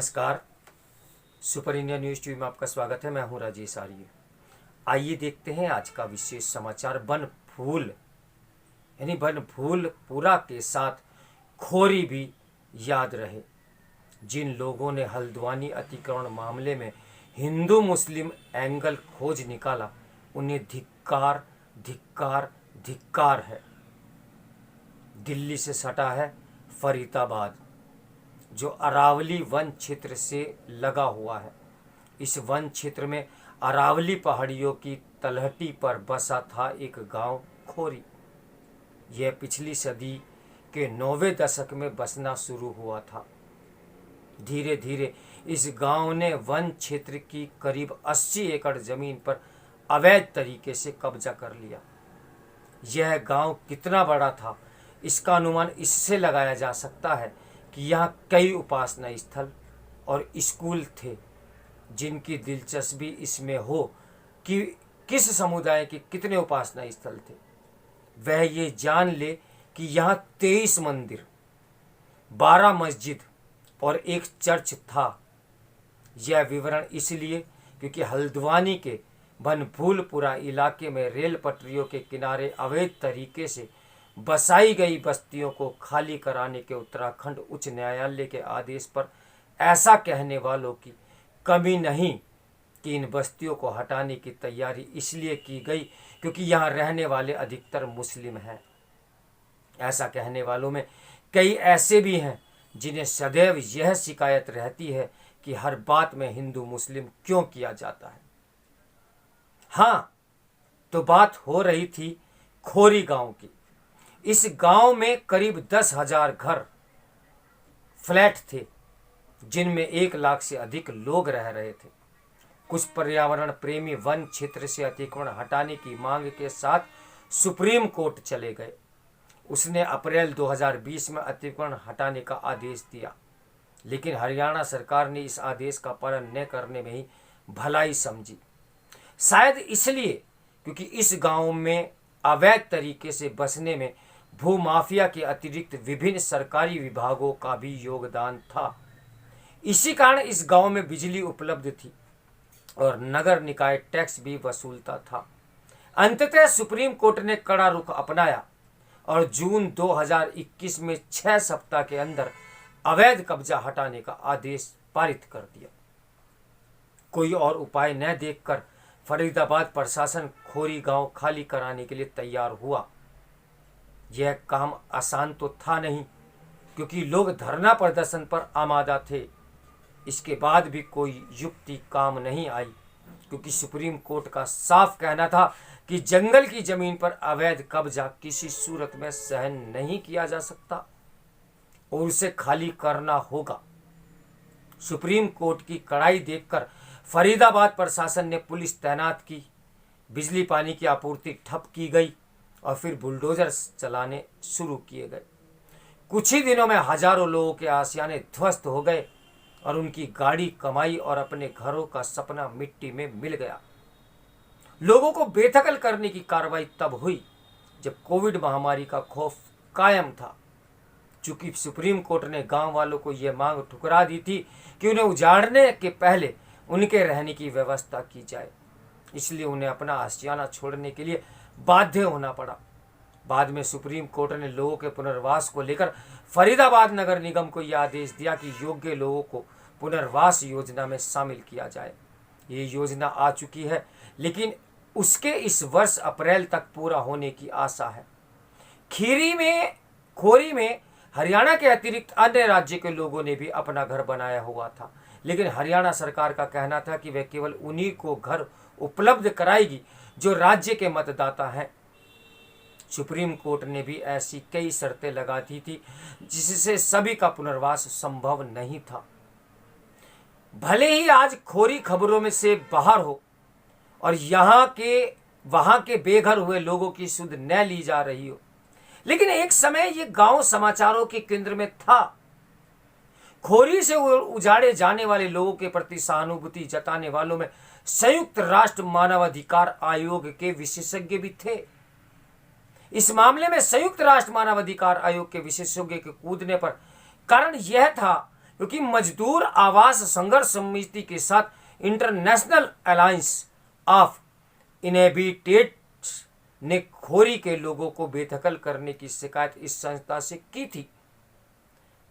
नमस्कार। Super India news TV में आपका स्वागत है। मैं हूं राजेश आर्य। आइए देखते हैं आज का विशेष समाचार। बनभूलपुरा के साथ खोरी भी याद रहे। जिन लोगों ने हल्द्वानी अतिक्रमण मामले में हिंदू मुस्लिम एंगल खोज निकाला, उन्हें धिक्कार धिक्कार धिक्कार है। दिल्ली से सटा है फरीदाबाद, जो अरावली वन क्षेत्र से लगा हुआ है। इस वन क्षेत्र में अरावली पहाड़ियों की तलहटी पर बसा था एक गांव खोरी। यह पिछली सदी के 9वें दशक में बसना शुरू हुआ था। धीरे धीरे इस गांव ने वन क्षेत्र की करीब 80 एकड़ जमीन पर अवैध तरीके से कब्जा कर लिया। यह गांव कितना बड़ा था, इसका अनुमान इससे लगाया जा सकता है कि यहाँ कई उपासना स्थल और स्कूल थे। जिनकी दिलचस्पी इसमें हो कि किस समुदाय के कितने उपासना स्थल थे, वह ये जान ले कि यहाँ 23 मंदिर, 12 मस्जिद और एक चर्च था। यह विवरण इसलिए क्योंकि हल्द्वानी के बनभूलपुरा इलाके में रेल पटरियों के किनारे अवैध तरीके से बसाई गई बस्तियों को खाली कराने के उत्तराखंड उच्च न्यायालय के आदेश पर ऐसा कहने वालों की कमी नहीं कि इन बस्तियों को हटाने की तैयारी इसलिए की गई क्योंकि यहाँ रहने वाले अधिकतर मुस्लिम हैं। ऐसा कहने वालों में कई ऐसे भी हैं जिन्हें सदैव यह शिकायत रहती है कि हर बात में हिंदू मुस्लिम क्यों किया जाता है। हाँ, तो बात हो रही थी खोरी गांव की। इस गांव में करीब 10,000 घर फ्लैट थे, जिनमें 1 लाख से अधिक लोग रह रहे थे। कुछ पर्यावरण प्रेमी वन क्षेत्र से अतिक्रमण हटाने की मांग के साथ सुप्रीम कोर्ट चले गए। उसने अप्रैल 2020 में अतिक्रमण हटाने का आदेश दिया, लेकिन हरियाणा सरकार ने इस आदेश का पालन न करने में ही भलाई समझी। शायद इसलिए क्योंकि इस गांव में अवैध तरीके से बसने में भूमाफिया के अतिरिक्त विभिन्न सरकारी विभागों का भी योगदान था। इसी कारण इस गांव में बिजली उपलब्ध थी और नगर निकाय टैक्स भी वसूलता था। अंततः सुप्रीम कोर्ट ने कड़ा रुख अपनाया और जून 2021 में 6 सप्ताह के अंदर अवैध कब्जा हटाने का आदेश पारित कर दिया। कोई और उपाय न देखकर फरीदाबाद प्रशासन खोरी गांव खाली कराने के लिए तैयार हुआ। यह काम आसान तो था नहीं, क्योंकि लोग धरना प्रदर्शन पर आमादा थे। इसके बाद भी कोई युक्ति काम नहीं आई, क्योंकि सुप्रीम कोर्ट का साफ कहना था कि जंगल की जमीन पर अवैध कब्जा किसी सूरत में सहन नहीं किया जा सकता और उसे खाली करना होगा। सुप्रीम कोर्ट की कड़ाई देखकर फरीदाबाद प्रशासन ने पुलिस तैनात की, बिजली पानी की आपूर्ति ठप की गई और फिर बुलडोजर चलाने शुरू किए गए। कुछ ही दिनों में हजारों लोगों के आशियाने ध्वस्त हो गए और उनकी गाड़ी, कमाई और अपने घरों का सपना मिट्टी में मिल गया। लोगों को बेदखल करने की कार्रवाई तब हुई जब कोविड महामारी का खौफ कायम था। चूंकि सुप्रीम कोर्ट ने गांव वालों को यह मांग ठुकरा दी थी कि उन्हें उजाड़ने के पहले उनके रहने की व्यवस्था की जाए, इसलिए उन्हें अपना आशियाना छोड़ने के लिए बाध्य होना पड़ा। बाद में सुप्रीम कोर्ट ने लोगों के पुनर्वास को लेकर फरीदाबाद नगर निगम को यह आदेश दिया कि योग्य लोगों को पुनर्वास योजना में शामिल किया जाए। ये योजना आ चुकी है, लेकिन उसके इस वर्ष अप्रैल तक पूरा होने की आशा है। खोरी में हरियाणा के अतिरिक्त अन्य राज्य के लोगों ने भी अपना घर बनाया हुआ था, लेकिन हरियाणा सरकार का कहना था कि वह केवल उन्हीं को घर उपलब्ध कराएगी जो राज्य के मतदाता हैं। सुप्रीम कोर्ट ने भी ऐसी कई शर्तें लगा दी थी जिससे सभी का पुनर्वास संभव नहीं था। भले ही आज खोरी खबरों में से बाहर हो और वहां के बेघर हुए लोगों की सुध न ली जा रही हो, लेकिन एक समय ये गांव समाचारों के केंद्र में था। खोरी से उजाड़े जाने वाले लोगों के प्रति सहानुभूति जताने वालों में संयुक्त राष्ट्र मानवाधिकार आयोग के विशेषज्ञ भी थे। इस मामले में संयुक्त राष्ट्र मानवाधिकार आयोग के विशेषज्ञ के कूदने पर कारण यह था क्योंकि मजदूर आवास संघर्ष समिति के साथ इंटरनेशनल अलायंस ऑफ इनहेबिटेट्स ने खोरी के लोगों को बेदखल करने की शिकायत इस संस्था से की थी।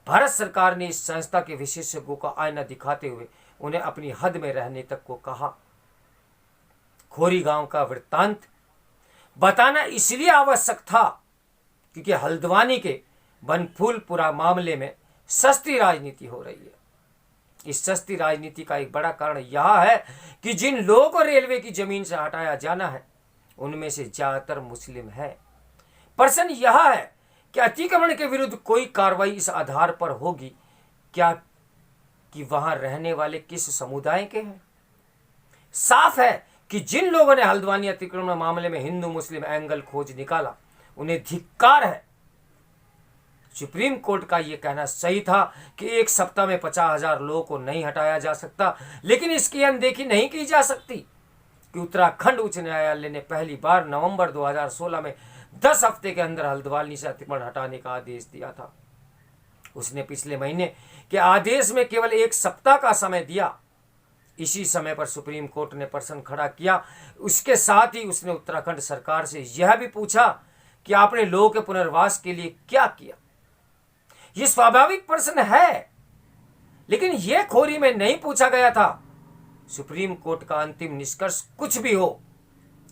भारत सरकार ने इस संस्था के विशेषज्ञों का आईना दिखाते हुए उन्हें अपनी हद में रहने तक को कहा। खोरी गांव का वृत्तांत बताना इसलिए आवश्यक था क्योंकि हल्द्वानी के बनफूलपुरा मामले में सस्ती राजनीति हो रही है। इस सस्ती राजनीति का एक बड़ा कारण यह है कि जिन लोगों को रेलवे की जमीन से हटाया जाना है उनमें से ज्यादातर मुस्लिम है। प्रश्न यह है कि अतिक्रमण के विरुद्ध कोई कार्रवाई इस आधार पर होगी क्या कि वहां रहने वाले किस समुदाय के हैं। साफ है कि जिन लोगों ने हल्द्वानी अतिक्रमण मामले में हिंदू मुस्लिम एंगल खोज निकाला उन्हें धिक्कार है। सुप्रीम कोर्ट का यह कहना सही था कि एक सप्ताह में 50,000 लोगों को नहीं हटाया जा सकता, लेकिन इसकी अनदेखी नहीं की जा सकती कि उत्तराखंड उच्च न्यायालय ने पहली बार नवंबर 2016 में 10 हफ्ते के अंदर हल्द्वानी से अतिक्रमण हटाने का आदेश दिया था। उसने पिछले महीने के आदेश में केवल एक सप्ताह का समय दिया। इसी समय पर सुप्रीम कोर्ट ने प्रश्न खड़ा किया। उसके साथ ही उसने उत्तराखंड सरकार से यह भी पूछा कि आपने लोगों के पुनर्वास के लिए क्या किया। यह स्वाभाविक प्रश्न है, लेकिन यह खोरी में नहीं पूछा गया था। सुप्रीम कोर्ट का अंतिम निष्कर्ष कुछ भी हो,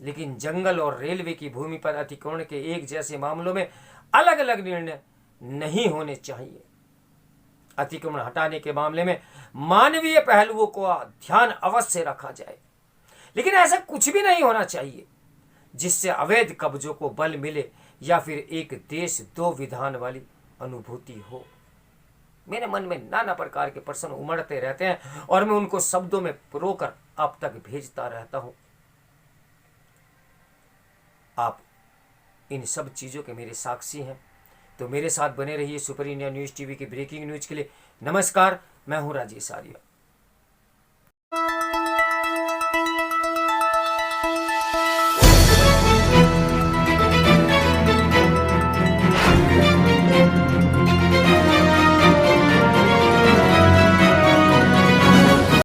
लेकिन जंगल और रेलवे की भूमि पर अतिक्रमण के एक जैसे मामलों में अलग अलग निर्णय नहीं होने चाहिए। अतिक्रमण हटाने के मामले में मानवीय पहलुओं को ध्यान अवश्य रखा जाए, लेकिन ऐसा कुछ भी नहीं होना चाहिए जिससे अवैध कब्जों को बल मिले या फिर एक देश दो विधान वाली अनुभूति हो। मेरे मन में नाना प्रकार के प्रश्न उमड़ते रहते हैं और मैं उनको शब्दों में पिरोकर आप तक भेजता रहता हूं। आप इन सब चीजों के मेरे साक्षी हैं, तो मेरे साथ बने रहिए सुपर इंडिया न्यूज टीवी की ब्रेकिंग न्यूज के लिए। नमस्कार, मैं हूं राजेश आर्य।